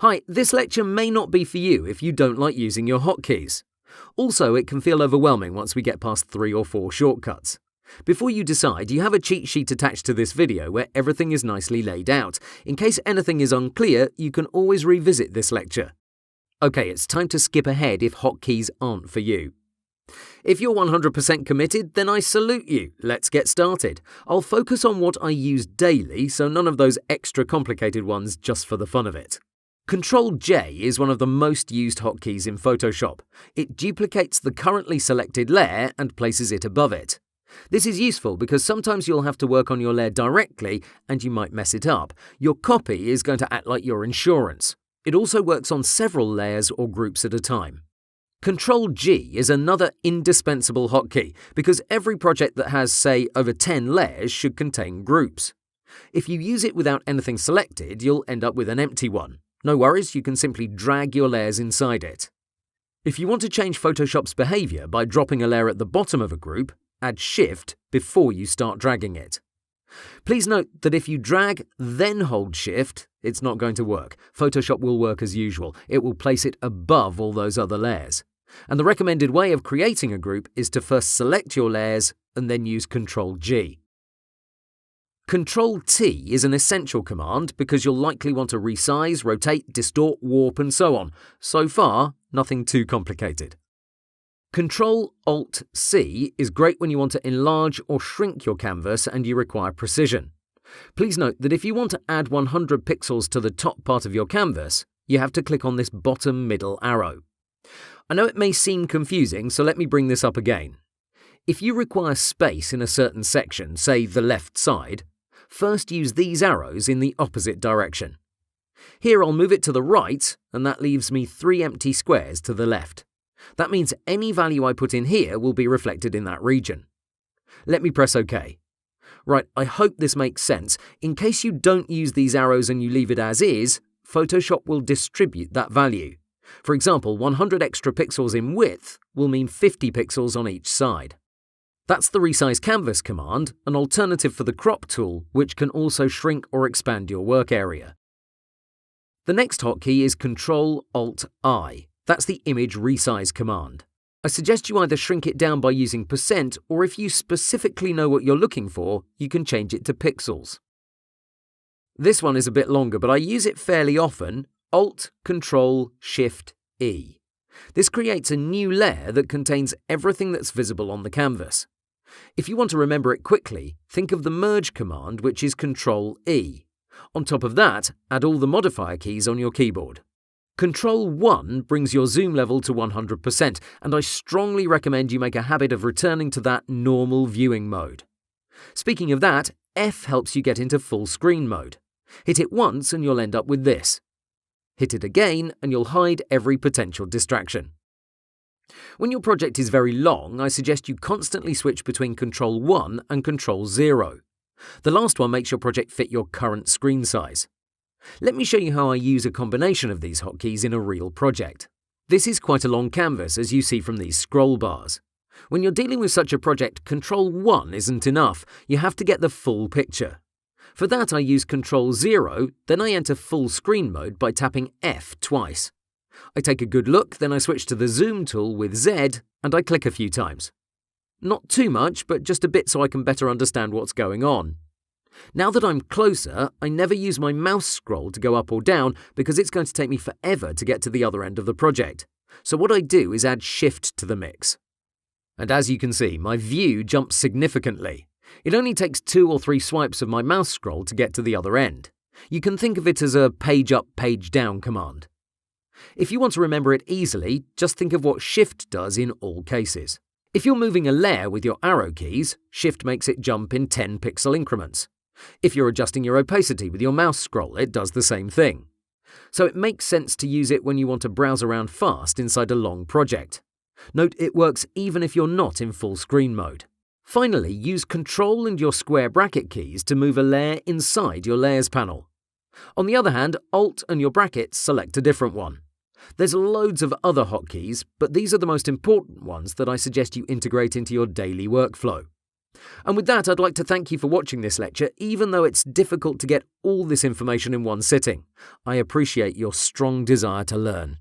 Hi, this lecture may not be for you if you don't like using your hotkeys. Also, it can feel overwhelming once we get past 3 or 4 shortcuts. Before you decide, you have a cheat sheet attached to this video where everything is nicely laid out. In case anything is unclear, you can always revisit this lecture. Okay, it's time to skip ahead if hotkeys aren't for you. If you're 100% committed, then I salute you. Let's get started. I'll focus on what I use daily, so none of those extra complicated ones just for the fun of it. Ctrl-J is one of the most used hotkeys in Photoshop. It duplicates the currently selected layer and places it above it. This is useful because sometimes you'll have to work on your layer directly and you might mess it up. Your copy is going to act like your insurance. It also works on several layers or groups at a time. Ctrl-G is another indispensable hotkey because every project that has, say, over 10 layers should contain groups. If you use it without anything selected, you'll end up with an empty one. No worries, you can simply drag your layers inside it. If you want to change Photoshop's behavior by dropping a layer at the bottom of a group, add Shift before you start dragging it. Please note that if you drag, then hold Shift, it's not going to work. Photoshop will work as usual. It will place it above all those other layers. And the recommended way of creating a group is to first select your layers and then use Ctrl-G. Ctrl-T is an essential command because you'll likely want to resize, rotate, distort, warp and so on. So far, nothing too complicated. Ctrl-Alt-C is great when you want to enlarge or shrink your canvas and you require precision. Please note that if you want to add 100 pixels to the top part of your canvas, you have to click on this bottom middle arrow. I know it may seem confusing, so let me bring this up again. If you require space in a certain section, say the left side, first use these arrows in the opposite direction. Here I'll move it to the right, and that leaves me 3 empty squares to the left. That means any value I put in here will be reflected in that region. Let me press OK. Right, I hope this makes sense. In case you don't use these arrows and you leave it as is, Photoshop will distribute that value. For example, 100 extra pixels in width will mean 50 pixels on each side. That's the Resize Canvas command, an alternative for the crop tool, which can also shrink or expand your work area. The next hotkey is Ctrl-Alt-I. That's the image resize command. I suggest you either shrink it down by using %, or if you specifically know what you're looking for, you can change it to pixels. This one is a bit longer, but I use it fairly often. Alt, Control, Shift, E. This creates a new layer that contains everything that's visible on the canvas. If you want to remember it quickly, think of the Merge command, which is Ctrl-E. On top of that, add all the modifier keys on your keyboard. Ctrl-1 brings your zoom level to 100%, and I strongly recommend you make a habit of returning to that normal viewing mode. Speaking of that, F helps you get into full screen mode. Hit it once and you'll end up with this. Hit it again and you'll hide every potential distraction. When your project is very long, I suggest you constantly switch between Ctrl-1 and Ctrl-0. The last one makes your project fit your current screen size. Let me show you how I use a combination of these hotkeys in a real project. This is quite a long canvas, as you see from these scroll bars. When you're dealing with such a project, Ctrl-1 isn't enough. You have to get the full picture. For that, I use Ctrl-0, then I enter full screen mode by tapping F twice. I take a good look, then I switch to the Zoom tool with Z, and I click a few times. Not too much, but just a bit so I can better understand what's going on. Now that I'm closer, I never use my mouse scroll to go up or down because it's going to take me forever to get to the other end of the project. So what I do is add Shift to the mix. And as you can see, my view jumps significantly. It only takes 2 or 3 swipes of my mouse scroll to get to the other end. You can think of it as a page up, page down command. If you want to remember it easily, just think of what Shift does in all cases. If you're moving a layer with your arrow keys, Shift makes it jump in 10 pixel increments. If you're adjusting your opacity with your mouse scroll, it does the same thing. So it makes sense to use it when you want to browse around fast inside a long project. Note it works even if you're not in full screen mode. Finally, use Ctrl and your square bracket keys to move a layer inside your Layers panel. On the other hand, Alt and your brackets select a different one. There's loads of other hotkeys, but these are the most important ones that I suggest you integrate into your daily workflow. And with that, I'd like to thank you for watching this lecture, even though it's difficult to get all this information in one sitting. I appreciate your strong desire to learn.